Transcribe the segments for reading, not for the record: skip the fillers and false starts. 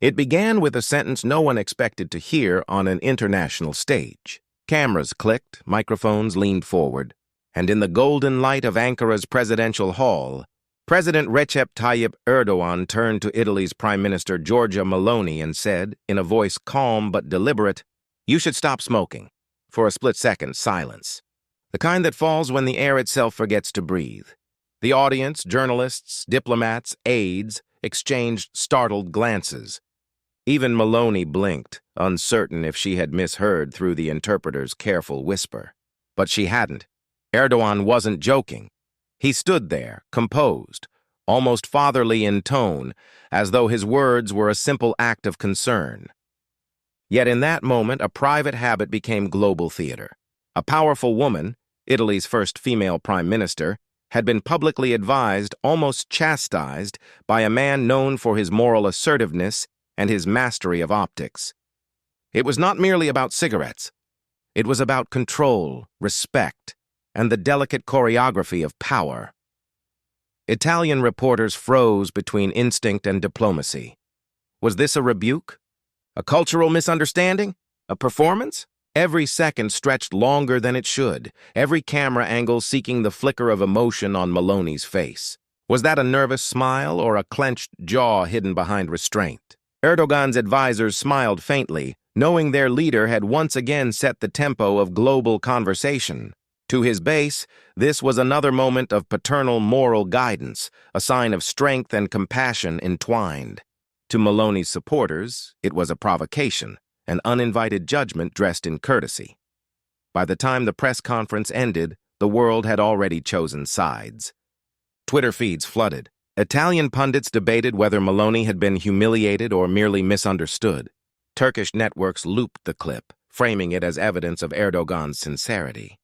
It began with a sentence no one expected to hear on an international stage. Cameras clicked, microphones leaned forward, and in the golden light of Ankara's presidential hall, President Recep Tayyip Erdoğan turned to Italy's Prime Minister Giorgia Meloni and said, in a voice calm but deliberate, "You should stop smoking." For a split second, silence. The kind that falls when the air itself forgets to breathe. The audience, journalists, diplomats, aides, exchanged startled glances. Even Meloni blinked, uncertain if she had misheard through the interpreter's careful whisper. But she hadn't. Erdogan wasn't joking. He stood there, composed, almost fatherly in tone, as though his words were a simple act of concern. Yet in that moment, a private habit became global theater. A powerful woman, Italy's first female prime minister, had been publicly advised, almost chastised, by a man known for his moral assertiveness and his mastery of optics. It was not merely about cigarettes. It was about control, respect, and the delicate choreography of power. Italian reporters froze between instinct and diplomacy. Was this a rebuke? A cultural misunderstanding? A performance? Every second stretched longer than it should, every camera angle seeking the flicker of emotion on Meloni's face. Was that a nervous smile or a clenched jaw hidden behind restraint? Erdogan's advisors smiled faintly, knowing their leader had once again set the tempo of global conversation. To his base, this was another moment of paternal moral guidance, a sign of strength and compassion entwined. To Meloni's supporters, it was a provocation, an uninvited judgment dressed in courtesy. By the time the press conference ended, the world had already chosen sides. Twitter feeds flooded. Italian pundits debated whether Meloni had been humiliated or merely misunderstood. Turkish networks looped the clip, framing it as evidence of Erdogan's sincerity.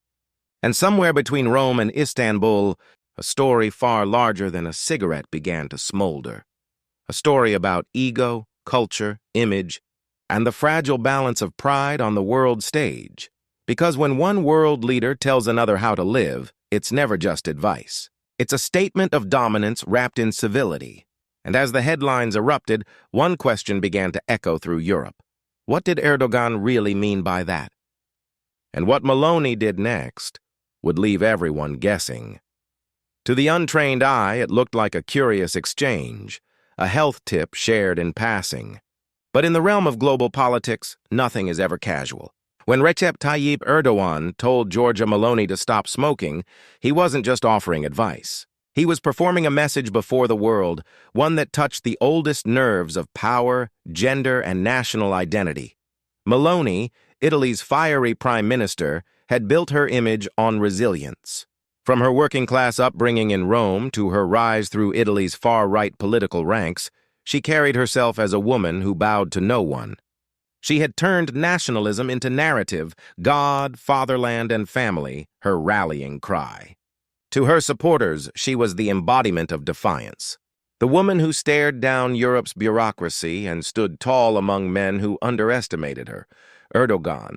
And somewhere between Rome and Istanbul, a story far larger than a cigarette began to smolder. A story about ego, culture, image, and the fragile balance of pride on the world stage. Because when one world leader tells another how to live, it's never just advice. It's a statement of dominance wrapped in civility. And as the headlines erupted, one question began to echo through Europe. What did Erdogan really mean by that? And what Meloni did next would leave everyone guessing. To the untrained eye, it looked like a curious exchange, a health tip shared in passing. But in the realm of global politics, nothing is ever casual. When Recep Tayyip Erdoğan told Giorgia Meloni to stop smoking, he wasn't just offering advice. He was performing a message before the world, one that touched the oldest nerves of power, gender, and national identity. Meloni, Italy's fiery prime minister, had built her image on resilience. From her working-class upbringing in Rome to her rise through Italy's far-right political ranks, she carried herself as a woman who bowed to no one. She had turned nationalism into narrative, God, fatherland, and family, her rallying cry. To her supporters, she was the embodiment of defiance. The woman who stared down Europe's bureaucracy and stood tall among men who underestimated her. Erdogan,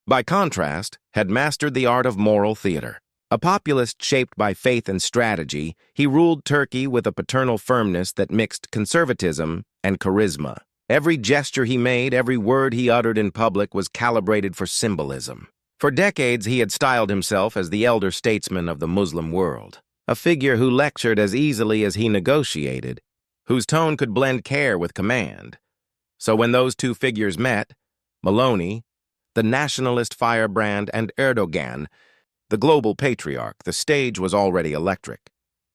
by contrast, had mastered the art of moral theater. A populist shaped by faith and strategy, he ruled Turkey with a paternal firmness that mixed conservatism and charisma. Every gesture he made, every word he uttered in public was calibrated for symbolism. For decades, he had styled himself as the elder statesman of the Muslim world, a figure who lectured as easily as he negotiated, whose tone could blend care with command. So when those two figures met, Meloni, the nationalist firebrand, and Erdogan, the global patriarch, the stage was already electric.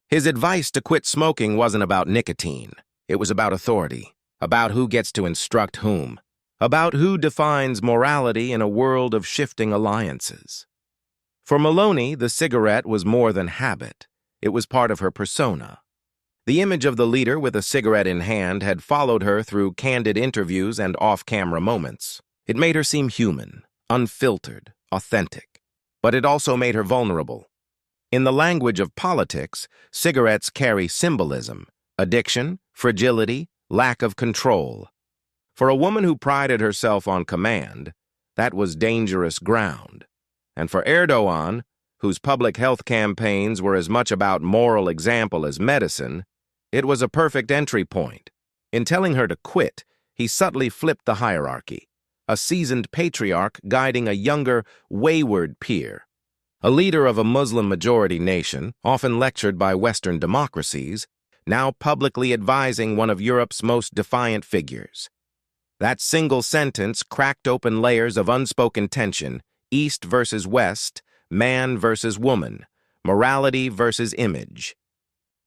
His advice to quit smoking wasn't about nicotine. It was about authority, about who gets to instruct whom, about who defines morality in a world of shifting alliances. For Meloni, the cigarette was more than habit. It was part of her persona. The image of the leader with a cigarette in hand had followed her through candid interviews and off-camera moments. It made her seem human, unfiltered, authentic. But it also made her vulnerable. In the language of politics, cigarettes carry symbolism, addiction, fragility, lack of control. For a woman who prided herself on command, that was dangerous ground. And for Erdogan, whose public health campaigns were as much about moral example as medicine, it was a perfect entry point. In telling her to quit, he subtly flipped the hierarchy, a seasoned patriarch guiding a younger, wayward peer. A leader of a Muslim-majority nation, often lectured by Western democracies, now publicly advising one of Europe's most defiant figures. That single sentence cracked open layers of unspoken tension: East versus West, man versus woman, morality versus image.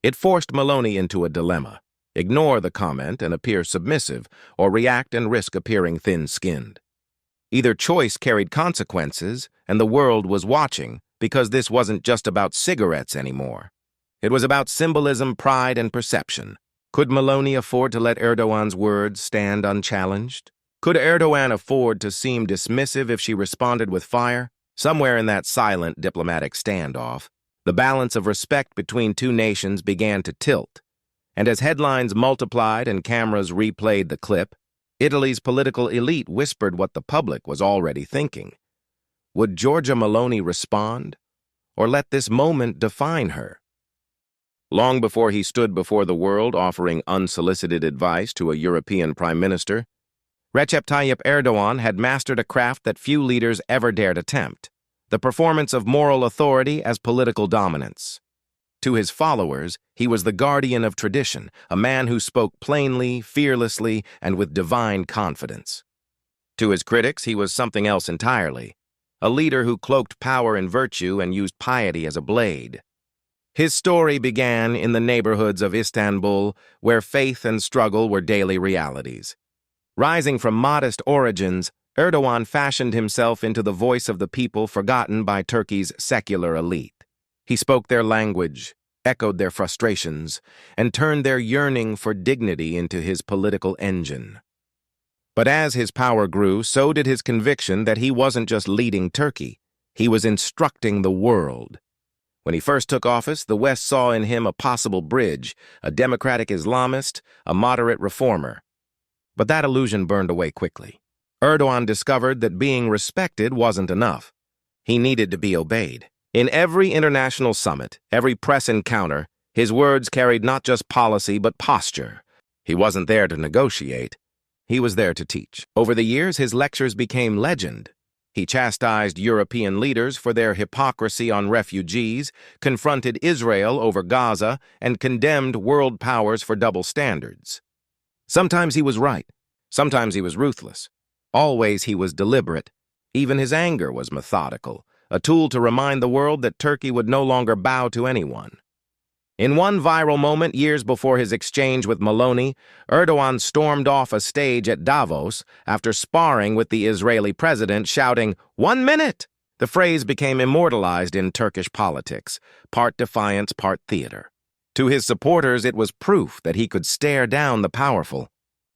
It forced Meloni into a dilemma: ignore the comment and appear submissive, or react and risk appearing thin-skinned. Either choice carried consequences, and the world was watching, because this wasn't just about cigarettes anymore. It was about symbolism, pride, and perception. Could Meloni afford to let Erdogan's words stand unchallenged? Could Erdogan afford to seem dismissive if she responded with fire? Somewhere in that silent diplomatic standoff, the balance of respect between two nations began to tilt. And as headlines multiplied and cameras replayed the clip, Italy's political elite whispered what the public was already thinking. Would Giorgia Meloni respond, or let this moment define her? Long before he stood before the world offering unsolicited advice to a European prime minister, Recep Tayyip Erdoğan had mastered a craft that few leaders ever dared attempt: the performance of moral authority as political dominance. To his followers, he was the guardian of tradition, a man who spoke plainly, fearlessly, and with divine confidence. To his critics, he was something else entirely: a leader who cloaked power in virtue and used piety as a blade. His story began in the neighborhoods of Istanbul, where faith and struggle were daily realities. Rising from modest origins, Erdogan fashioned himself into the voice of the people forgotten by Turkey's secular elite. He spoke their language, echoed their frustrations, and turned their yearning for dignity into his political engine. But as his power grew, so did his conviction that he wasn't just leading Turkey, he was instructing the world. When he first took office, the West saw in him a possible bridge, a democratic Islamist, a moderate reformer. But that illusion burned away quickly. Erdogan discovered that being respected wasn't enough. He needed to be obeyed. In every international summit, every press encounter, his words carried not just policy but posture. He wasn't there to negotiate. He was there to teach. Over the years, his lectures became legend. He chastised European leaders for their hypocrisy on refugees, confronted Israel over Gaza, and condemned world powers for double standards. Sometimes he was right. Sometimes he was ruthless. Always he was deliberate. Even his anger was methodical, a tool to remind the world that Turkey would no longer bow to anyone. In one viral moment years before his exchange with Meloni, Erdogan stormed off a stage at Davos after sparring with the Israeli president, shouting, "1 minute!" The phrase became immortalized in Turkish politics, part defiance, part theater. To his supporters, it was proof that he could stare down the powerful.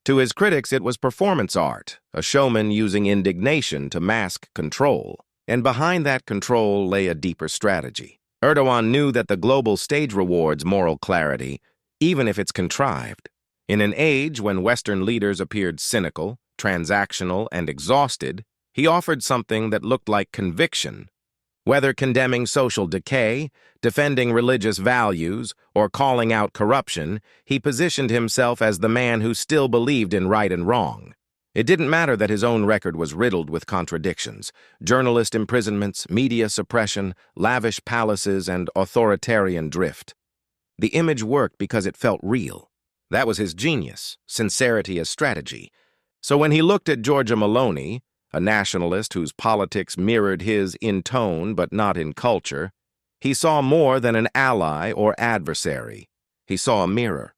To his critics, it was performance art, a showman using indignation to mask control. And behind that control lay a deeper strategy. Erdogan knew that the global stage rewards moral clarity, even if it's contrived. In an age when Western leaders appeared cynical, transactional, and exhausted, he offered something that looked like conviction. Whether condemning social decay, defending religious values, or calling out corruption, he positioned himself as the man who still believed in right and wrong. It didn't matter that his own record was riddled with contradictions: journalist imprisonments, media suppression, lavish palaces, and authoritarian drift. The image worked because it felt real. That was his genius, sincerity as strategy. So when he looked at Giorgia Meloni, a nationalist whose politics mirrored his in tone but not in culture, he saw more than an ally or adversary. He saw a mirror.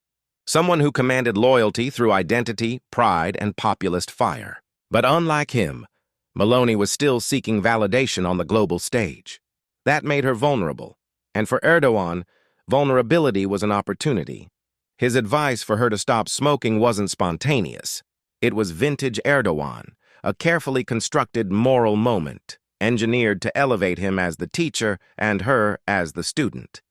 Someone who commanded loyalty through identity, pride, and populist fire. But unlike him, Meloni was still seeking validation on the global stage. That made her vulnerable. And for Erdogan, vulnerability was an opportunity. His advice for her to stop smoking wasn't spontaneous. It was vintage Erdogan, a carefully constructed moral moment, engineered to elevate him as the teacher and her as the student.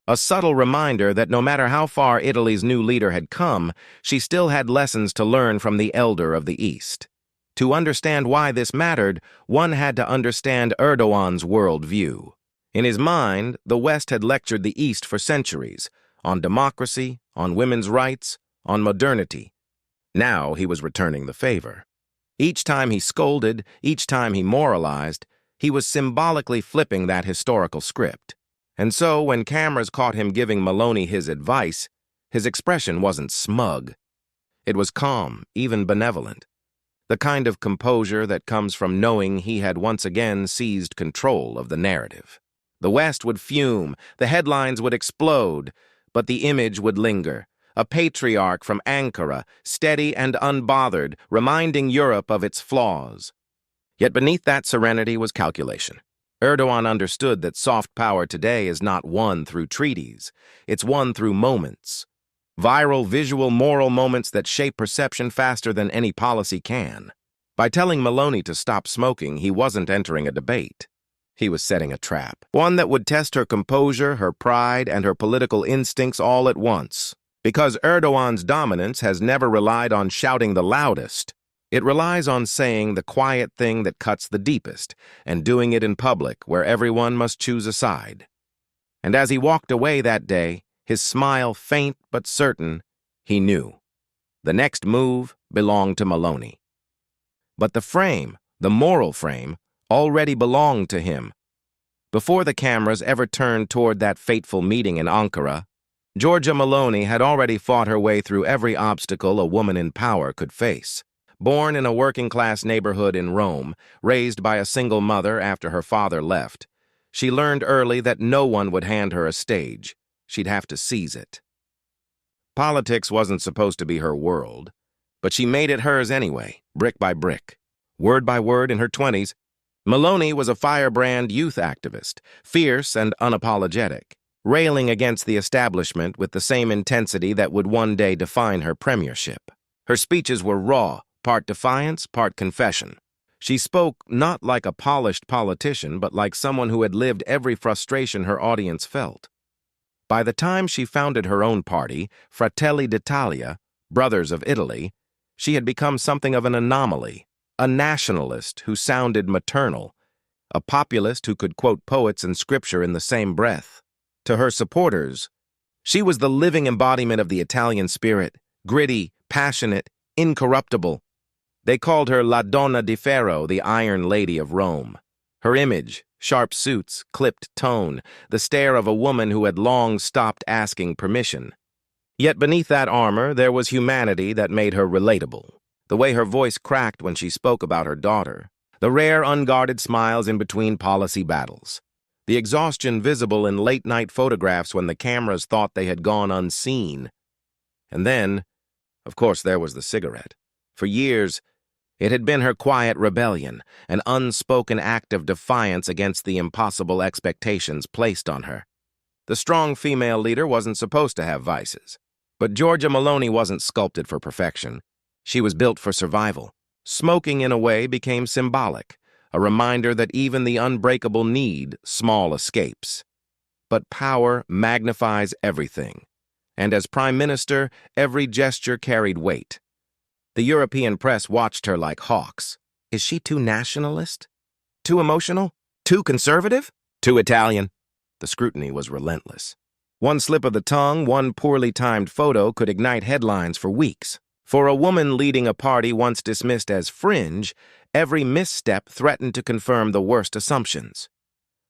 A subtle reminder that no matter how far Italy's new leader had come, she still had lessons to learn from the elder of the East. To understand why this mattered, one had to understand Erdogan's worldview. In his mind, the West had lectured the East for centuries, on democracy, on women's rights, on modernity. Now he was returning the favor. Each time he scolded, each time he moralized, he was symbolically flipping that historical script. And so, when cameras caught him giving Meloni his advice, his expression wasn't smug. It was calm, even benevolent. The kind of composure that comes from knowing he had once again seized control of the narrative. The West would fume, the headlines would explode, but the image would linger. A patriarch from Ankara, steady and unbothered, reminding Europe of its flaws. Yet beneath that serenity was calculation. Erdogan understood that soft power today is not won through treaties. It's won through moments. Viral, visual, moral moments that shape perception faster than any policy can. By telling Meloni to stop smoking, he wasn't entering a debate. He was setting a trap. One that would test her composure, her pride, and her political instincts all at once. Because Erdogan's dominance has never relied on shouting the loudest. It relies on saying the quiet thing that cuts the deepest, and doing it in public where everyone must choose a side. And as he walked away that day, his smile faint but certain, he knew. The next move belonged to Meloni. But the frame, the moral frame, already belonged to him. Before the cameras ever turned toward that fateful meeting in Ankara, Giorgia Meloni had already fought her way through every obstacle a woman in power could face. Born in a working-class neighborhood in Rome, raised by a single mother after her father left, she learned early that no one would hand her a stage. She'd have to seize it. Politics wasn't supposed to be her world, but she made it hers anyway, brick by brick. Word by word in her 20s, Meloni was a firebrand youth activist, fierce and unapologetic, railing against the establishment with the same intensity that would one day define her premiership. Her speeches were raw, part defiance, part confession. She spoke not like a polished politician, but like someone who had lived every frustration her audience felt. By the time she founded her own party, Fratelli d'Italia, Brothers of Italy, she had become something of an anomaly, a nationalist who sounded maternal, a populist who could quote poets and scripture in the same breath. To her supporters, she was the living embodiment of the Italian spirit, gritty, passionate, incorruptible. They called her La Donna di Ferro, the Iron Lady of Rome. Her image, sharp suits, clipped tone, the stare of a woman who had long stopped asking permission. Yet beneath that armor, there was humanity that made her relatable. The way her voice cracked when she spoke about her daughter. The rare, unguarded smiles in between policy battles. The exhaustion visible in late-night photographs when the cameras thought they had gone unseen. And then, of course, there was the cigarette. For years, it had been her quiet rebellion, an unspoken act of defiance against the impossible expectations placed on her. The strong female leader wasn't supposed to have vices. But Giorgia Meloni wasn't sculpted for perfection. She was built for survival. Smoking, in a way, became symbolic, a reminder that even the unbreakable need small escapes. But power magnifies everything. And as Prime Minister, every gesture carried weight. The European press watched her like hawks. Is she too nationalist? Too emotional? Too conservative? Too Italian? The scrutiny was relentless. One slip of the tongue, one poorly timed photo could ignite headlines for weeks. For a woman leading a party once dismissed as fringe, every misstep threatened to confirm the worst assumptions.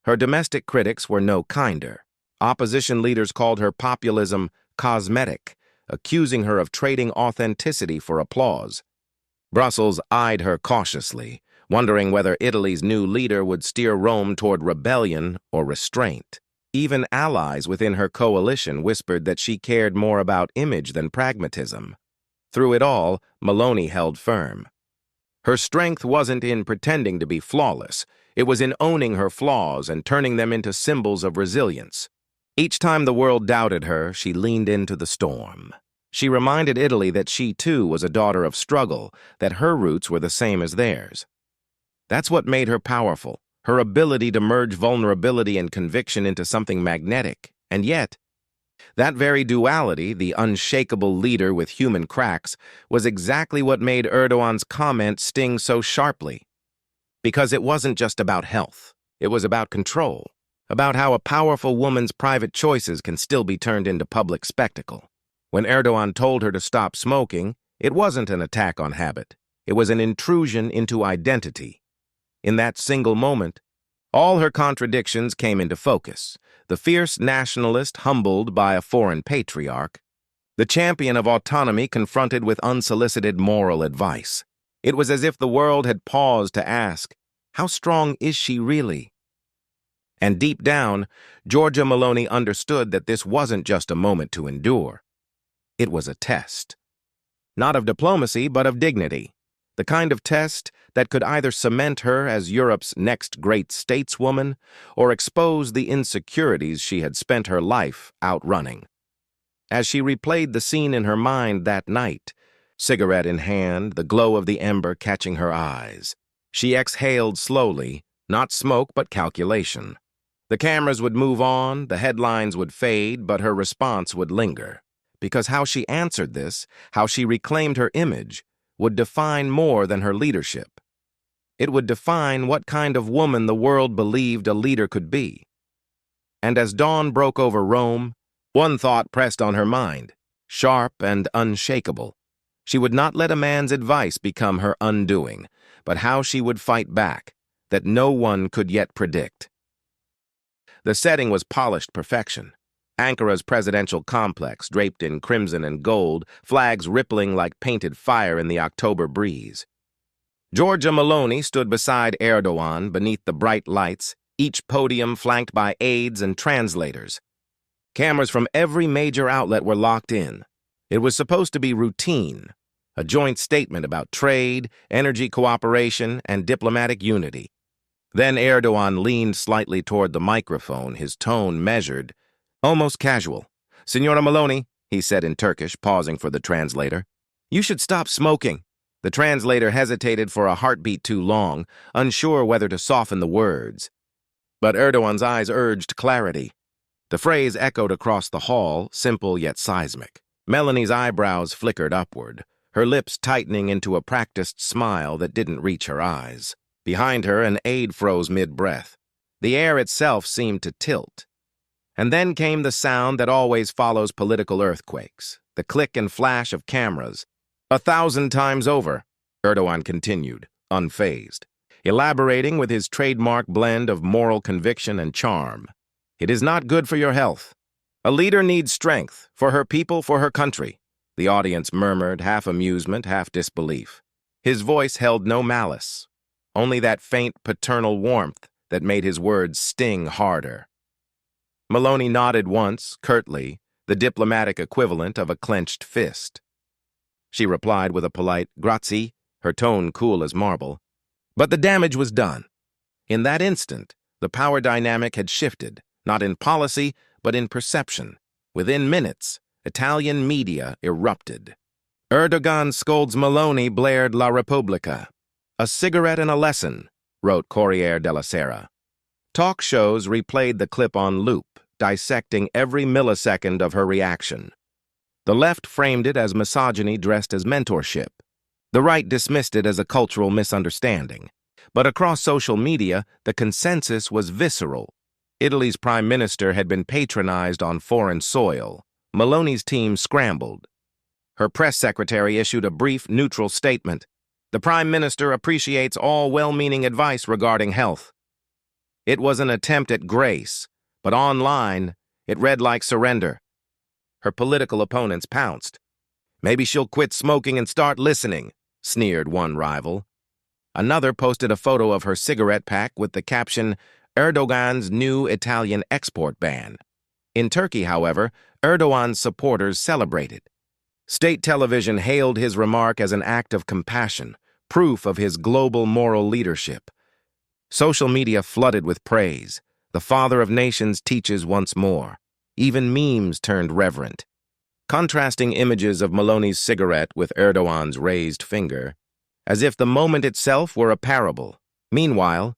Her domestic critics were no kinder. Opposition leaders called her populism cosmetic, accusing her of trading authenticity for applause. Brussels eyed her cautiously, wondering whether Italy's new leader would steer Rome toward rebellion or restraint. Even allies within her coalition whispered that she cared more about image than pragmatism. Through it all, Meloni held firm. Her strength wasn't in pretending to be flawless. It was in owning her flaws and turning them into symbols of resilience. Each time the world doubted her, she leaned into the storm. She reminded Italy that she, too, was a daughter of struggle, that her roots were the same as theirs. That's what made her powerful, her ability to merge vulnerability and conviction into something magnetic. And yet, that very duality, the unshakable leader with human cracks, was exactly what made Erdogan's comment sting so sharply. Because it wasn't just about health. It was about control, about how a powerful woman's private choices can still be turned into public spectacle. When Erdogan told her to stop smoking, It wasn't an attack on habit. It was an intrusion into identity. In that single moment, all her contradictions came into focus. The fierce nationalist humbled by a foreign patriarch, the champion of autonomy confronted with unsolicited moral advice. It was as if the world had paused to ask, how strong is she really? And deep down, Giorgia Meloni understood that this wasn't just a moment to endure. It was a test. Not of diplomacy, but of dignity. The kind of test that could either cement her as Europe's next great stateswoman or expose the insecurities she had spent her life outrunning. As she replayed the scene in her mind that night, cigarette in hand, the glow of the ember catching her eyes, she exhaled slowly, not smoke but calculation. The cameras would move on, the headlines would fade, but her response would linger. Because how she answered this, how she reclaimed her image, would define more than her leadership. It would define what kind of woman the world believed a leader could be. And as dawn broke over Rome, one thought pressed on her mind, sharp and unshakable. She would not let a man's advice become her undoing, but how she would fight back, that no one could yet predict. The setting was polished perfection. Ankara's presidential complex, draped in crimson and gold, flags rippling like painted fire in the October breeze. Giorgia Meloni stood beside Erdogan beneath the bright lights, each podium flanked by aides and translators. Cameras from every major outlet were locked in. It was supposed to be routine, a joint statement about trade, energy cooperation, and diplomatic unity. Then Erdogan leaned slightly toward the microphone, his tone measured, almost casual. "Signora Meloni," he said in Turkish, pausing for the translator, "you should stop smoking." The translator hesitated for a heartbeat too long, unsure whether to soften the words. But Erdogan's eyes urged clarity. The phrase echoed across the hall, simple yet seismic. Meloni's eyebrows flickered upward, her lips tightening into a practiced smile that didn't reach her eyes. Behind her, an aide froze mid-breath. The air itself seemed to tilt. And then came the sound that always follows political earthquakes, the click and flash of cameras. 1,000 times over, Erdogan continued, unfazed, elaborating with his trademark blend of moral conviction and charm. "It is not good for your health. A leader needs strength, for her people, for her country." The audience murmured, half amusement, half disbelief. His voice held no malice, only that faint paternal warmth that made his words sting harder. Meloni nodded once, curtly, the diplomatic equivalent of a clenched fist. She replied with a polite "grazie," her tone cool as marble. But the damage was done. In that instant, the power dynamic had shifted, not in policy, but in perception. Within minutes, Italian media erupted. "Erdogan scolds Meloni," blared La Repubblica. "A cigarette and a lesson," wrote Corriere della Sera. Talk shows replayed the clip on loop, dissecting every millisecond of her reaction. The left framed it as misogyny dressed as mentorship. The right dismissed it as a cultural misunderstanding. But across social media, the consensus was visceral. Italy's prime minister had been patronized on foreign soil. Meloni's team scrambled. Her press secretary issued a brief, neutral statement. "The prime minister appreciates all well-meaning advice regarding health." It was an attempt at grace, but online, it read like surrender. Her political opponents pounced. "Maybe she'll quit smoking and start listening," sneered one rival. Another posted a photo of her cigarette pack with the caption, "Erdogan's new Italian export ban." In Turkey, however, Erdogan's supporters celebrated. State television hailed his remark as an act of compassion, proof of his global moral leadership. Social media flooded with praise. The father of nations teaches once more. Even memes turned reverent. Contrasting images of Meloni's cigarette with Erdogan's raised finger, as if the moment itself were a parable. Meanwhile,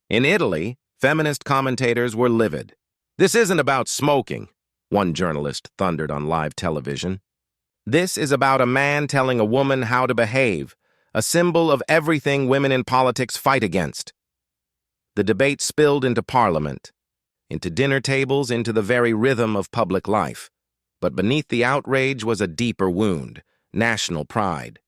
in Italy, feminist commentators were livid. "This isn't about smoking," one journalist thundered on live television. "This is about a man telling a woman how to behave, a symbol of everything women in politics fight against." The debate spilled into parliament, into dinner tables, into the very rhythm of public life. But beneath the outrage was a deeper wound. national pride.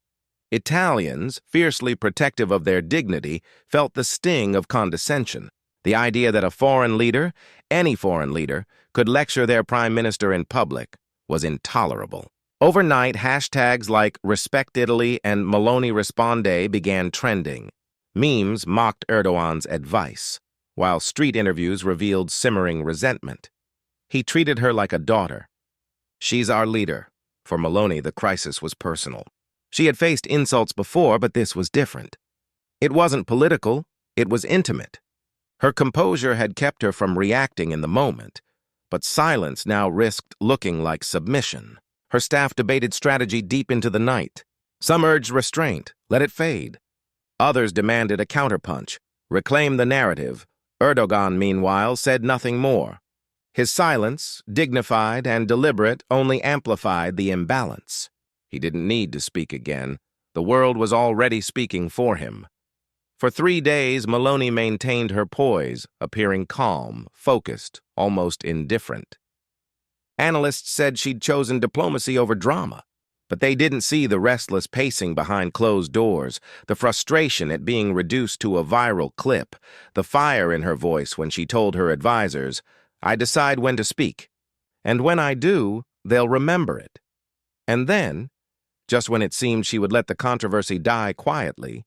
Italians, fiercely protective of their dignity, felt the sting of condescension. The idea that a foreign leader, any foreign leader, could lecture their prime minister in public was intolerable. Overnight, hashtags like Respect Italy and Meloni Risponde began trending. Memes mocked Erdogan's advice, while street interviews revealed simmering resentment. He treated her like a daughter. She's our leader. For Meloni, the crisis was personal. She had faced insults before, but this was different. It wasn't political, it was intimate. Her composure had kept her from reacting in the moment, but silence now risked looking like submission. Her staff debated strategy deep into the night. Some urged restraint, let it fade. Others demanded a counterpunch, reclaim the narrative. Erdogan, meanwhile, said nothing more. His silence, dignified and deliberate, only amplified the imbalance. He didn't need to speak again. The world was already speaking for him. For 3 days, Meloni maintained her poise, appearing calm, focused, almost indifferent. Analysts said she'd chosen diplomacy over drama, but they didn't see the restless pacing behind closed doors, the frustration at being reduced to a viral clip, the fire in her voice when she told her advisors, "I decide when to speak, and when I do, they'll remember it." And then, just when it seemed she would let the controversy die quietly,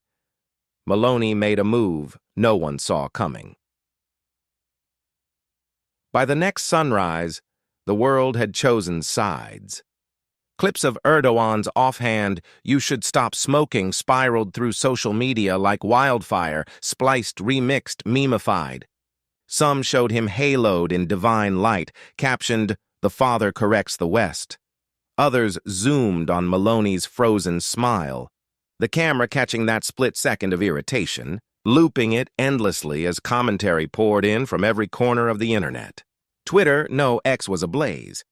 Meloni made a move no one saw coming. By the next sunrise, the world had chosen sides. Clips of Erdogan's offhand, "You should stop smoking," spiraled through social media like wildfire, spliced, remixed, memified. Some showed him haloed in divine light, captioned, "The Father corrects the West." Others zoomed on Meloni's frozen smile, the camera catching that split second of irritation, looping it endlessly as commentary poured in from every corner of the internet. Twitter, no, X was ablaze.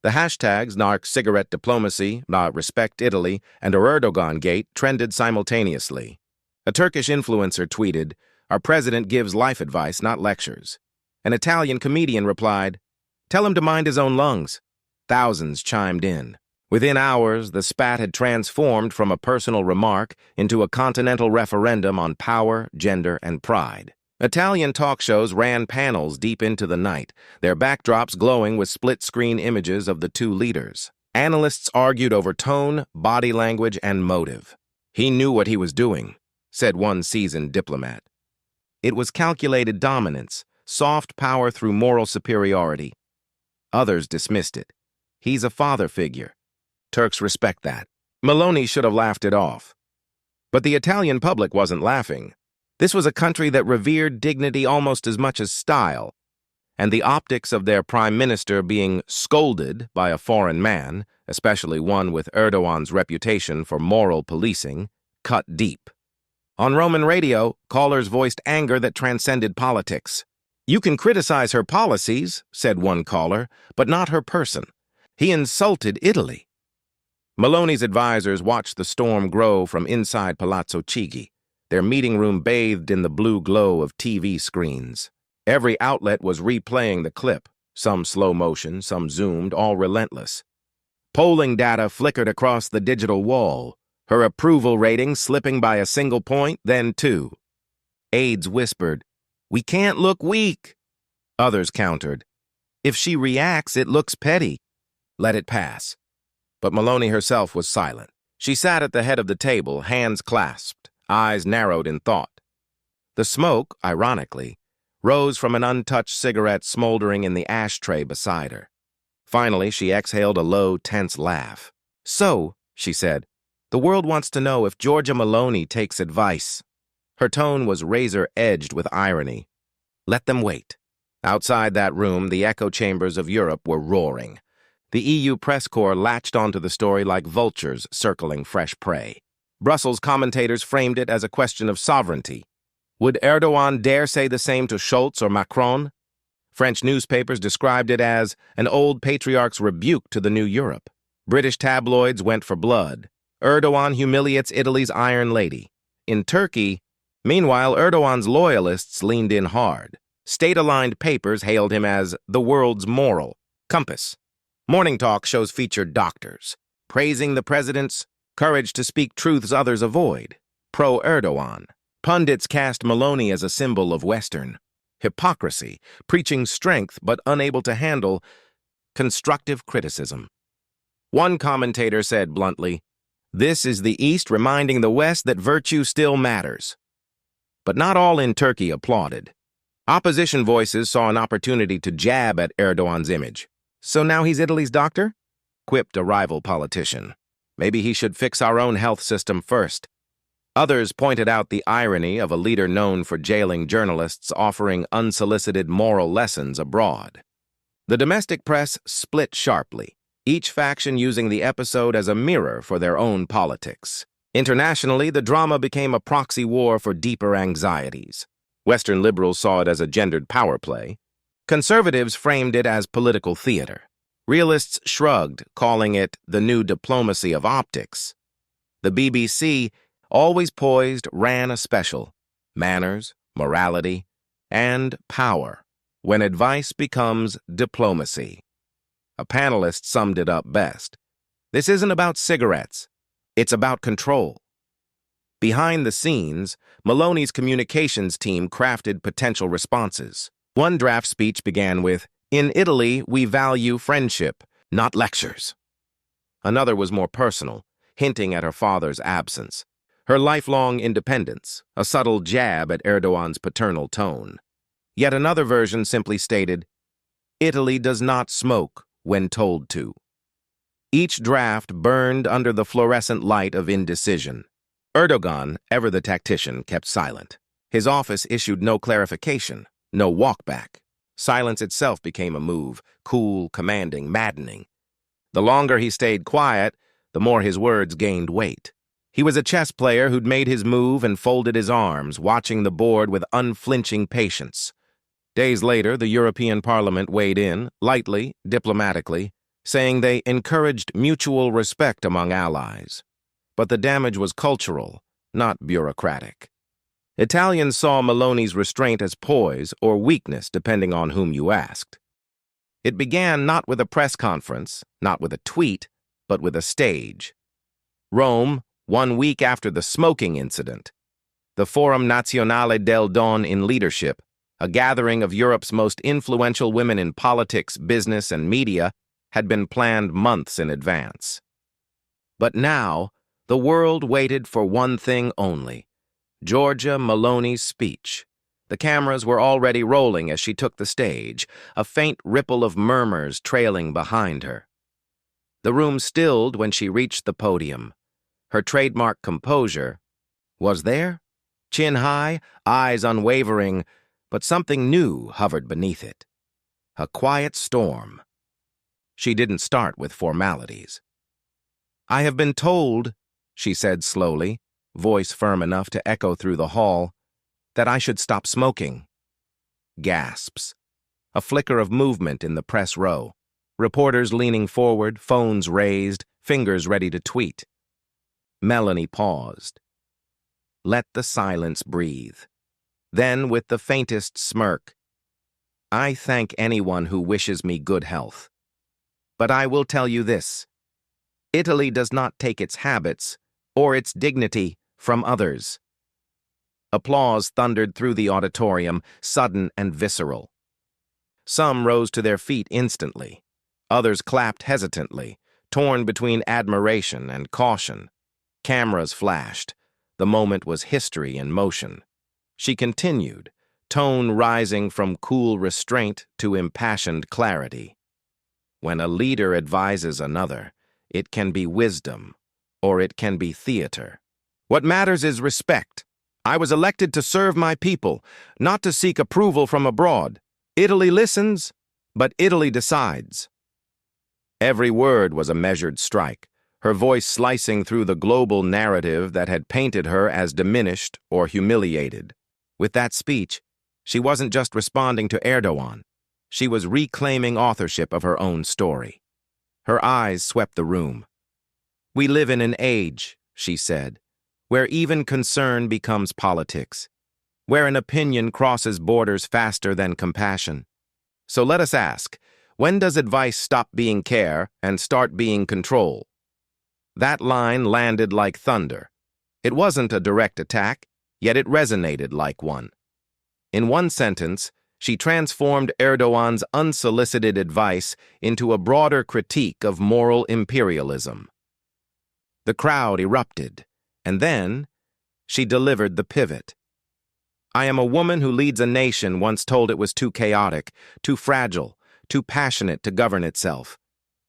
The hashtags "Narc Cigarette Diplomacy," "Respect Italy," and "Erdogan Gate" trended simultaneously. A Turkish influencer tweeted, "Our president gives life advice, not lectures." An Italian comedian replied, "Tell him to mind his own lungs." Thousands chimed in. Within hours, the spat had transformed from a personal remark into a continental referendum on power, gender, and pride. Italian talk shows ran panels deep into the night, their backdrops glowing with split-screen images of the two leaders. Analysts argued over tone, body language, and motive. "He knew what he was doing," said one seasoned diplomat. It was calculated dominance, soft power through moral superiority. Others dismissed it. "He's a father figure. Turks respect that." Meloni should have laughed it off. But the Italian public wasn't laughing. This was a country that revered dignity almost as much as style, and the optics of their prime minister being scolded by a foreign man, especially one with Erdogan's reputation for moral policing, cut deep. On Roman radio, callers voiced anger that transcended politics. "You can criticize her policies," said one caller, "but not her person. He insulted Italy." Meloni's advisors watched the storm grow from inside Palazzo Chigi, their meeting room bathed in the blue glow of TV screens. Every outlet was replaying the clip, some slow motion, some zoomed, all relentless. Polling data flickered across the digital wall, her approval rating slipping by a single point, then 2. Aides whispered, "We can't look weak." Others countered, "If she reacts, it looks petty. Let it pass." But Meloni herself was silent. She sat at the head of the table, hands clasped, eyes narrowed in thought. The smoke, ironically, rose from an untouched cigarette smoldering in the ashtray beside her. Finally, she exhaled a low, tense laugh. "So," she said, "the world wants to know if Giorgia Meloni takes advice." Her tone was razor-edged with irony. Let them wait. Outside that room, the echo chambers of Europe were roaring. The EU press corps latched onto the story like vultures circling fresh prey. Brussels commentators framed it as a question of sovereignty. Would Erdogan dare say the same to Scholz or Macron? French newspapers described it as an old patriarch's rebuke to the new Europe. British tabloids went for blood. Erdogan humiliates Italy's Iron Lady. In Turkey, meanwhile, Erdogan's loyalists leaned in hard. State-aligned papers hailed him as the world's moral compass. Morning talk shows featured doctors. praising the president's courage to speak truths others avoid. Pro-Erdogan. Pundits cast Meloni as a symbol of Western hypocrisy, preaching strength but unable to handle constructive criticism. One commentator said bluntly, "This is the East reminding the West that virtue still matters." But not all in Turkey applauded. Opposition voices saw an opportunity to jab at Erdogan's image. "So now he's Italy's doctor?" quipped a rival politician. "Maybe he should fix our own health system first." Others pointed out the irony of a leader known for jailing journalists offering unsolicited moral lessons abroad. The domestic press split sharply, each faction using the episode as a mirror for their own politics. Internationally, the drama became a proxy war for deeper anxieties. Western liberals saw it as a gendered power play. Conservatives framed it as political theater. Realists shrugged, calling it the new diplomacy of optics. The BBC, always poised, ran a special: manners, morality, and power, when advice becomes diplomacy. A panelist summed it up best. "This isn't about cigarettes. It's about control." Behind the scenes, Meloni's communications team crafted potential responses. One draft speech began with, "In Italy, we value friendship, not lectures." Another was more personal, hinting at her father's absence, her lifelong independence, a subtle jab at Erdogan's paternal tone. Yet another version simply stated, "Italy does not smoke when told to." Each draft burned under the fluorescent light of indecision. Erdogan, ever the tactician, kept silent. His office issued no clarification, no walkback. Silence itself became a move, cool, commanding, maddening. The longer he stayed quiet, the more his words gained weight. He was a chess player who'd made his move and folded his arms, watching the board with unflinching patience. Days later, the European Parliament weighed in, lightly, diplomatically, saying they encouraged mutual respect among allies. But the damage was cultural, not bureaucratic. Italians saw Meloni's restraint as poise or weakness, depending on whom you asked. It began not with a press conference, not with a tweet, but with a stage. Rome, 1 week after the smoking incident. The Forum Nazionale del Don in Leadership, a gathering of Europe's most influential women in politics, business, and media, had been planned months in advance. But now, the world waited for one thing only: Giorgia Meloni's speech. The cameras were already rolling as she took the stage, a faint ripple of murmurs trailing behind her. The room stilled when she reached the podium. Her trademark composure was there, chin high, eyes unwavering, but something new hovered beneath it. A quiet storm. She didn't start with formalities. "I have been told," she said slowly, voice firm enough to echo through the hall, "that I should stop smoking." Gasps. A flicker of movement in the press row. Reporters leaning forward, phones raised, fingers ready to tweet. Meloni paused. Let the silence breathe. Then, with the faintest smirk, "I thank anyone who wishes me good health. But I will tell you this: Italy does not take its habits or its dignity from others." Applause thundered through the auditorium, sudden and visceral. Some rose to their feet instantly. Others clapped hesitantly, torn between admiration and caution. Cameras flashed. The moment was history in motion. She continued, tone rising from cool restraint to impassioned clarity. When a leader advises another, it can be wisdom, or it can be theater. What matters is respect. I was elected to serve my people, not to seek approval from abroad. Italy listens, but Italy decides. Every word was a measured strike, her voice slicing through the global narrative that had painted her as diminished or humiliated. With that speech, she wasn't just responding to Erdogan. She was reclaiming authorship of her own story. Her eyes swept the room. "We live in an age," she said, "where even concern becomes politics, where an opinion crosses borders faster than compassion. So let us ask, when does advice stop being care and start being control?" That line landed like thunder. It wasn't a direct attack, yet it resonated like one. In one sentence, she transformed Erdogan's unsolicited advice into a broader critique of moral imperialism. The crowd erupted, and then she delivered the pivot. "I am a woman who leads a nation once told it was too chaotic, too fragile, too passionate to govern itself.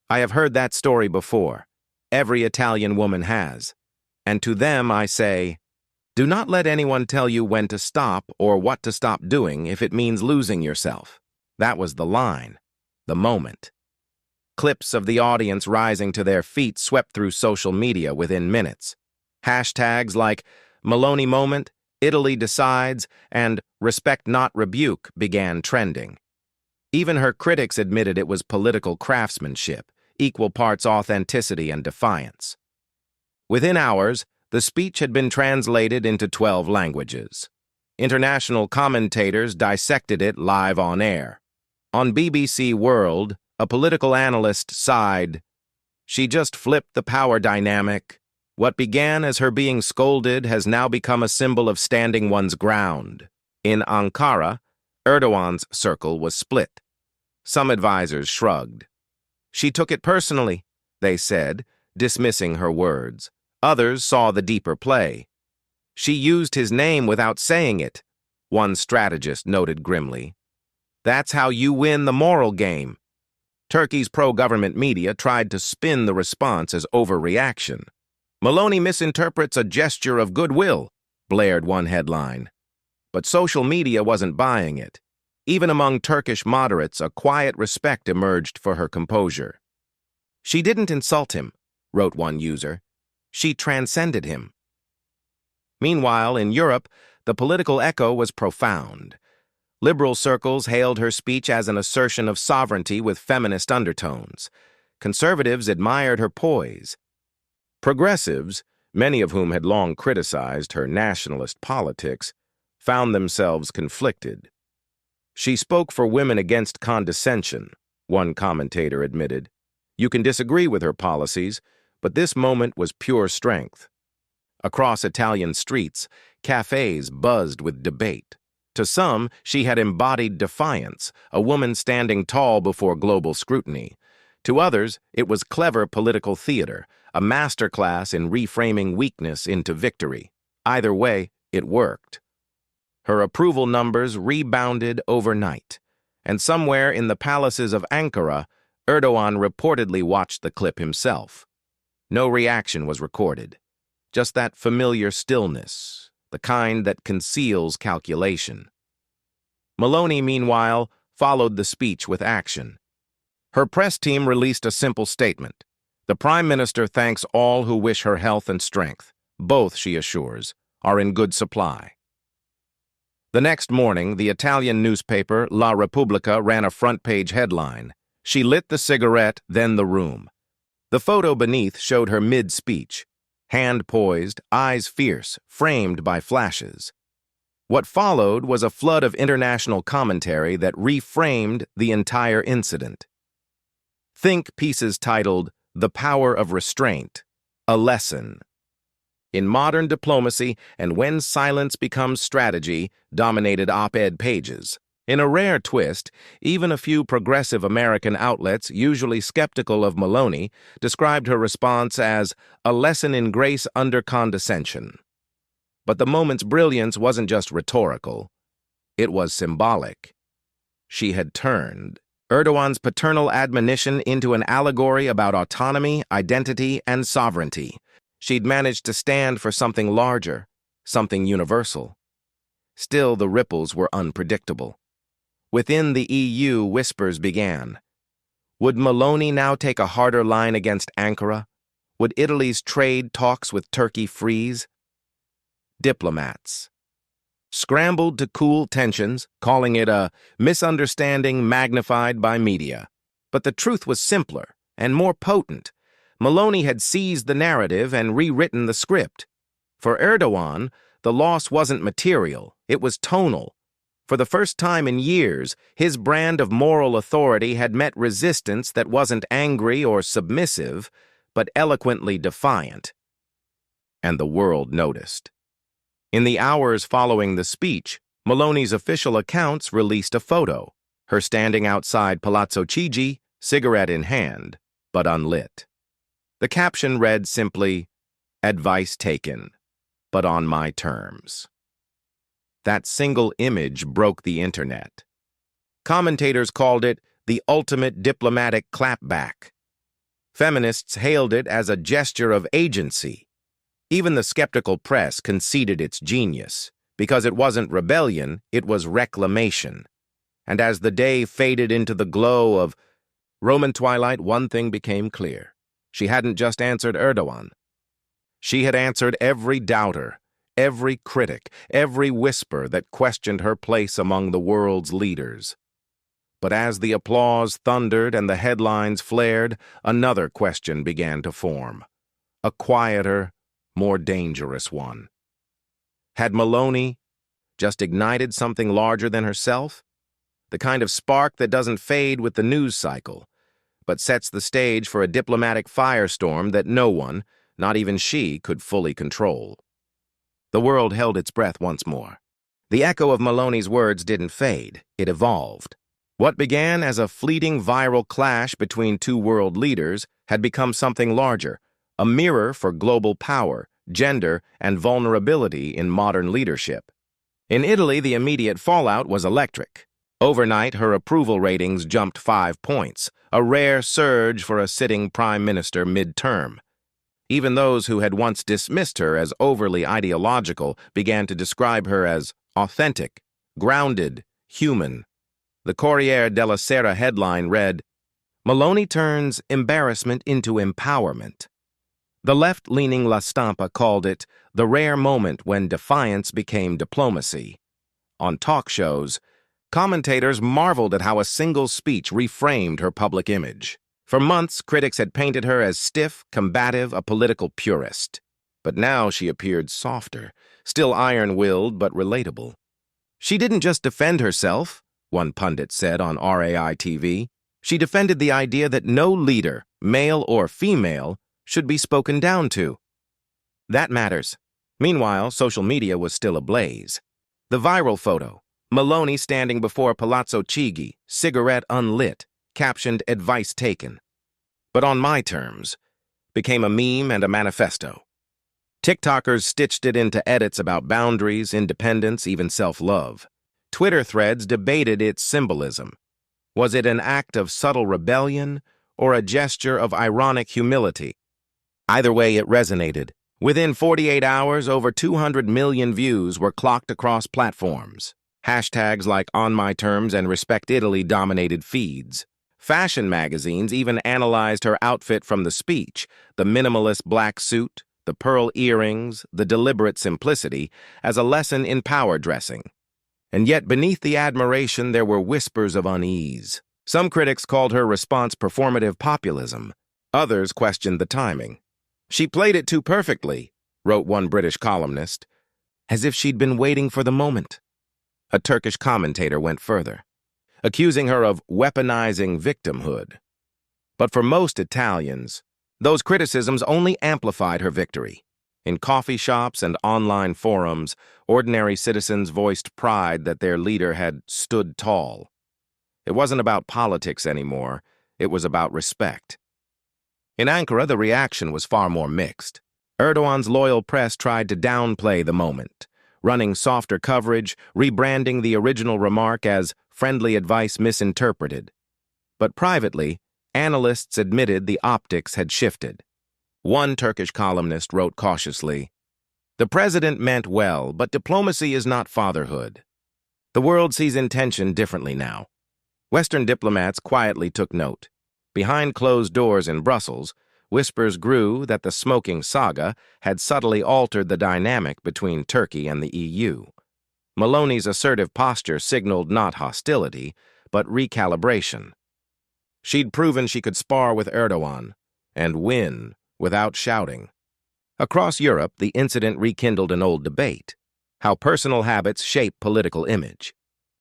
I have heard that story before. Every Italian woman has. And to them I say, do not let anyone tell you when to stop or what to stop doing if it means losing yourself." That was the line, the moment. Clips of the audience rising to their feet swept through social media within minutes. Hashtags like Meloni moment, Italy decides, and respect not rebuke began trending. Even her critics admitted it was political craftsmanship, equal parts authenticity and defiance. Within hours, the speech had been translated into 12 languages. International commentators dissected it live on air. On BBC World, a political analyst sighed, "She just flipped the power dynamic. What began as her being scolded has now become a symbol of standing one's ground." In Ankara, Erdogan's circle was split. Some advisors shrugged. "She took it personally," they said, dismissing her words. Others saw the deeper play. "She used his name without saying it," one strategist noted grimly. "That's how you win the moral game." Turkey's pro-government media tried to spin the response as overreaction. "Meloni misinterprets a gesture of goodwill," blared one headline. But social media wasn't buying it. Even among Turkish moderates, a quiet respect emerged for her composure. "She didn't insult him," wrote one user. "She transcended him." Meanwhile, in Europe, the political echo was profound. Liberal circles hailed her speech as an assertion of sovereignty with feminist undertones. Conservatives admired her poise. Progressives, many of whom had long criticized her nationalist politics, found themselves conflicted. "She spoke for women against condescension," one commentator admitted. "You can disagree with her policies, but this moment was pure strength." Across Italian streets, cafes buzzed with debate. To some, she had embodied defiance, a woman standing tall before global scrutiny. To others, it was clever political theater, a masterclass in reframing weakness into victory. Either way, it worked. Her approval numbers rebounded overnight, and somewhere in the palaces of Ankara, Erdogan reportedly watched the clip himself. No reaction was recorded, just that familiar stillness, the kind that conceals calculation. Meloni, meanwhile, followed the speech with action. Her press team released a simple statement. "The Prime Minister thanks all who wish her health and strength. Both, she assures, are in good supply." The next morning, the Italian newspaper La Repubblica ran a front-page headline. "She lit the cigarette, then the room." The photo beneath showed her mid-speech, hand poised, eyes fierce, framed by flashes. What followed was a flood of international commentary that reframed the entire incident. Think pieces titled "The Power of Restraint, a Lesson." In modern diplomacy, and when silence becomes strategy, dominated op-ed pages. In a rare twist, even a few progressive American outlets, usually skeptical of Meloni, described her response as a lesson in grace under condescension. But the moment's brilliance wasn't just rhetorical. It was symbolic. She had turned Erdogan's paternal admonition into an allegory about autonomy, identity, and sovereignty. She'd managed to stand for something larger, something universal. Still, the ripples were unpredictable. Within the EU, whispers began. Would Meloni now take a harder line against Ankara? Would Italy's trade talks with Turkey freeze? Diplomats scrambled to cool tensions, calling it a misunderstanding magnified by media. But the truth was simpler and more potent. Meloni had seized the narrative and rewritten the script. For Erdogan, the loss wasn't material, it was tonal. For the first time in years, his brand of moral authority had met resistance that wasn't angry or submissive, but eloquently defiant. And the world noticed. In the hours following the speech, Meloni's official accounts released a photo, her standing outside Palazzo Chigi, cigarette in hand, but unlit. The caption read simply, "Advice taken, but on my terms." That single image broke the internet. Commentators called it the ultimate diplomatic clapback. Feminists hailed it as a gesture of agency. Even the skeptical press conceded its genius, because it wasn't rebellion, it was reclamation. And as the day faded into the glow of Roman twilight, one thing became clear. She hadn't just answered Erdogan. She had answered every doubter, every critic, every whisper that questioned her place among the world's leaders. But as the applause thundered and the headlines flared, another question began to form. A quieter, more dangerous one. Had Meloni just ignited something larger than herself? The kind of spark that doesn't fade with the news cycle, but sets the stage for a diplomatic firestorm that no one, not even she, could fully control. The world held its breath once more. The echo of Meloni's words didn't fade, it evolved. What began as a fleeting viral clash between two world leaders had become something larger, a mirror for global power, gender, and vulnerability in modern leadership. In Italy, the immediate fallout was electric. Overnight, her approval ratings jumped 5 points, a rare surge for a sitting prime minister mid-term. Even those who had once dismissed her as overly ideological began to describe her as authentic, grounded, human. The Corriere della Sera headline read, "Meloni turns embarrassment into empowerment." The left-leaning La Stampa called it the rare moment when defiance became diplomacy. On talk shows, commentators marveled at how a single speech reframed her public image. For months, critics had painted her as stiff, combative, a political purist. But now she appeared softer, still iron-willed but relatable. She didn't just defend herself, one pundit said on RAI TV. She defended the idea that no leader, male or female, should be spoken down to. That matters. Meanwhile, social media was still ablaze. The viral photo, Meloni standing before Palazzo Chigi, cigarette unlit, captioned "Advice taken, but on my terms," became a meme and a manifesto. TikTokers stitched it into edits about boundaries, independence, even self-love. Twitter threads debated its symbolism. Was it an act of subtle rebellion or a gesture of ironic humility? Either way, it resonated. Within 48 hours, over 200 million views were clocked across platforms. Hashtags like "On My Terms" and "Respect Italy" dominated feeds. Fashion magazines even analyzed her outfit from the speech, the minimalist black suit, the pearl earrings, the deliberate simplicity, as a lesson in power dressing. And yet beneath the admiration there were whispers of unease. Some critics called her response performative populism. Others questioned the timing. "She played it too perfectly," wrote one British columnist, "as if she'd been waiting for the moment." A Turkish commentator went further, accusing her of weaponizing victimhood. But for most Italians, those criticisms only amplified her victory. In coffee shops and online forums, ordinary citizens voiced pride that their leader had stood tall. It wasn't about politics anymore, it was about respect. In Ankara, the reaction was far more mixed. Erdogan's loyal press tried to downplay the moment, running softer coverage, rebranding the original remark as friendly advice misinterpreted. But privately, analysts admitted the optics had shifted. One Turkish columnist wrote cautiously, "The president meant well, but diplomacy is not fatherhood. The world sees intention differently now." Western diplomats quietly took note. Behind closed doors in Brussels, whispers grew that the smoking saga had subtly altered the dynamic between Turkey and the EU. Meloni's assertive posture signaled not hostility, but recalibration. She'd proven she could spar with Erdogan and win without shouting. Across Europe, the incident rekindled an old debate: how personal habits shape political image.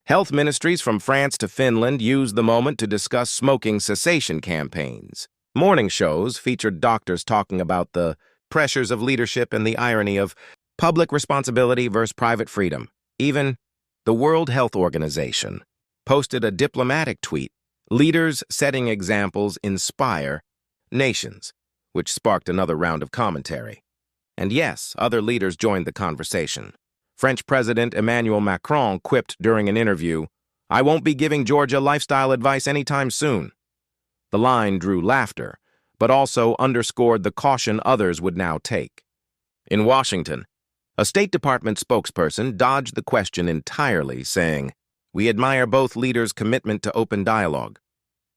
Health ministries from France to Finland used the moment to discuss smoking cessation campaigns. Morning shows featured doctors talking about the pressures of leadership and the irony of public responsibility versus private freedom. Even the World Health Organization posted a diplomatic tweet, "Leaders setting examples inspire nations," which sparked another round of commentary. And yes, other leaders joined the conversation. French President Emmanuel Macron quipped during an interview, "I won't be giving Giorgia lifestyle advice anytime soon." The line drew laughter, but also underscored the caution others would now take. In Washington, a State Department spokesperson dodged the question entirely, saying, "We admire both leaders' commitment to open dialogue."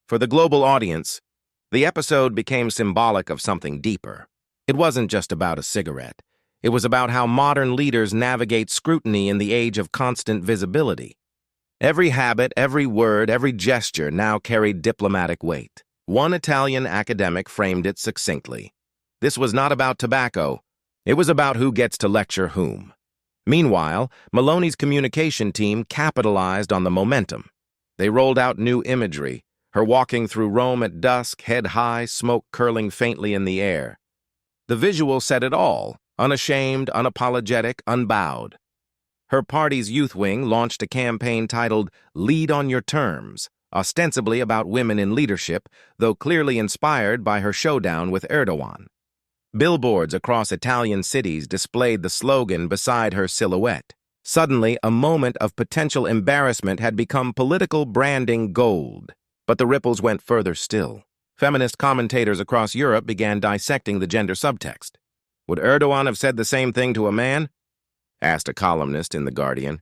For the global audience, the episode became symbolic of something deeper. It wasn't just about a cigarette. It was about how modern leaders navigate scrutiny in the age of constant visibility. Every habit, every word, every gesture now carried diplomatic weight. One Italian academic framed it succinctly. This was not about tobacco. It was about who gets to lecture whom. Meanwhile, Meloni's communication team capitalized on the momentum. They rolled out new imagery, her walking through Rome at dusk, head high, smoke curling faintly in the air. The visual said it all, unashamed, unapologetic, unbowed. Her party's youth wing launched a campaign titled "Lead on Your Terms," ostensibly about women in leadership, though clearly inspired by her showdown with Erdogan. Billboards across Italian cities displayed the slogan beside her silhouette. Suddenly, a moment of potential embarrassment had become political branding gold. But the ripples went further still. Feminist commentators across Europe began dissecting the gender subtext. Would Erdogan have said the same thing to a man? Asked a columnist in The Guardian.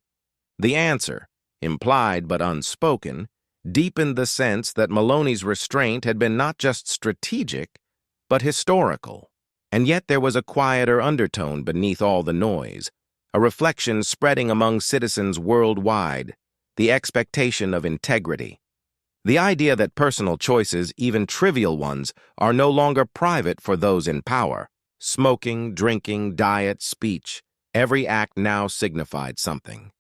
The answer, implied but unspoken, deepened the sense that Meloni's restraint had been not just strategic, but historical. And yet there was a quieter undertone beneath all the noise, a reflection spreading among citizens worldwide, the expectation of integrity. The idea that personal choices, even trivial ones, are no longer private for those in power. Smoking, drinking, diet, speech, every act now signified something.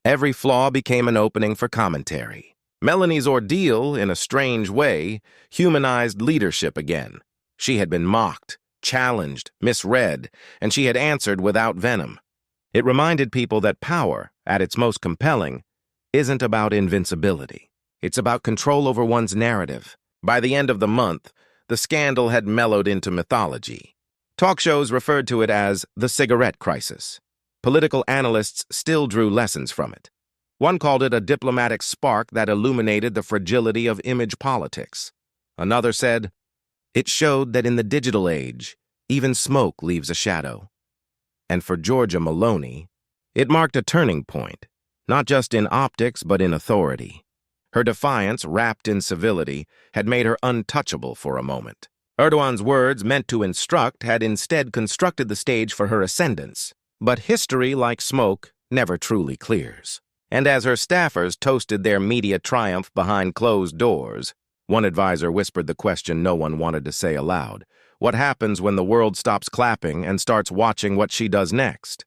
Every flaw became an opening for commentary. Meloni's ordeal, in a strange way, humanized leadership again. She had been mocked, challenged, misread, and she had answered without venom. It reminded people that power, at its most compelling, isn't about invincibility. It's about control over one's narrative. By the end of the month, the scandal had mellowed into mythology. Talk shows referred to it as the cigarette crisis. Political analysts still drew lessons from it. One called it a diplomatic spark that illuminated the fragility of image politics. Another said, "It showed that in the digital age, even smoke leaves a shadow." And for Giorgia Meloni, it marked a turning point, not just in optics but in authority. Her defiance, wrapped in civility, had made her untouchable for a moment. Erdogan's words, meant to instruct, had instead constructed the stage for her ascendance. But history, like smoke, never truly clears. And as her staffers toasted their media triumph behind closed doors, one advisor whispered the question no one wanted to say aloud. What happens when the world stops clapping and starts watching what she does next?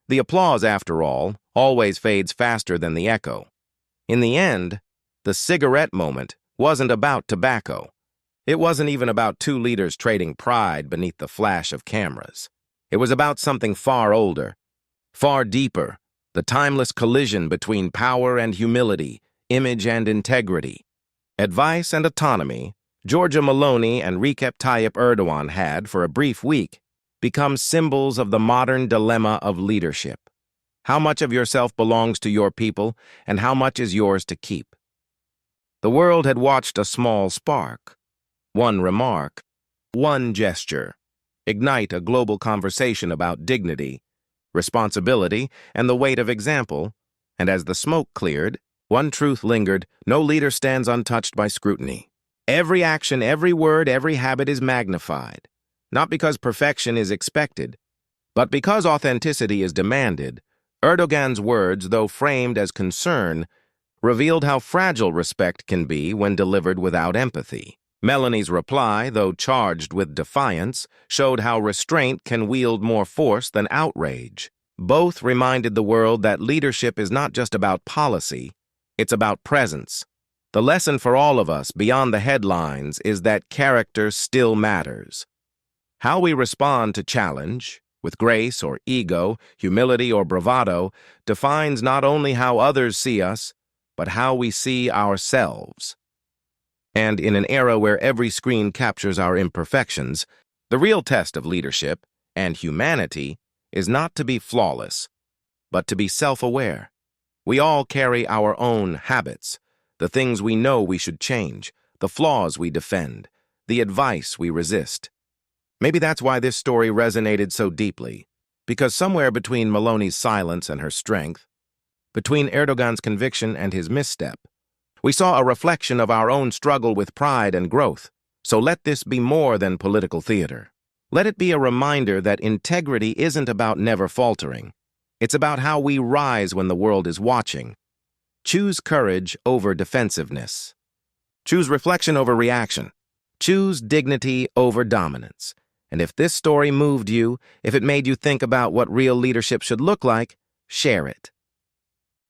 The applause, after all, always fades faster than the echo. In the end, the cigarette moment wasn't about tobacco. It wasn't even about two leaders trading pride beneath the flash of cameras. It was about something far older, far deeper, the timeless collision between power and humility, image and integrity. Advice and autonomy, Giorgia Meloni and Recep Tayyip Erdoğan had, for a brief week, become symbols of the modern dilemma of leadership. How much of yourself belongs to your people, and how much is yours to keep? The world had watched a small spark, one remark, one gesture, ignite a global conversation about dignity, responsibility, and the weight of example, and as the smoke cleared, one truth lingered: no leader stands untouched by scrutiny. Every action, every word, every habit is magnified, not because perfection is expected, but because authenticity is demanded. Erdogan's words, though framed as concern, revealed how fragile respect can be when delivered without empathy. Meloni's reply, though charged with defiance, showed how restraint can wield more force than outrage. Both reminded the world that leadership is not just about policy, it's about presence. The lesson for all of us, beyond the headlines, is that character still matters. How we respond to challenge, with grace or ego, humility or bravado, defines not only how others see us, but how we see ourselves. And in an era where every screen captures our imperfections, the real test of leadership and humanity is not to be flawless, but to be self-aware. We all carry our own habits, the things we know we should change, the flaws we defend, the advice we resist. Maybe that's why this story resonated so deeply, because somewhere between Meloni's silence and her strength, between Erdogan's conviction and his misstep, we saw a reflection of our own struggle with pride and growth. So let this be more than political theater. Let it be a reminder that integrity isn't about never faltering. It's about how we rise when the world is watching. Choose courage over defensiveness. Choose reflection over reaction. Choose dignity over dominance. And if this story moved you, if it made you think about what real leadership should look like, share it.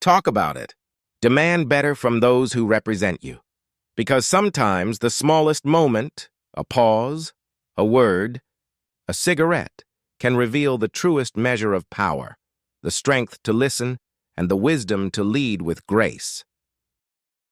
Talk about it. Demand better from those who represent you. Because sometimes the smallest moment, a pause, a word, a cigarette, can reveal the truest measure of power, the strength to listen, and the wisdom to lead with grace.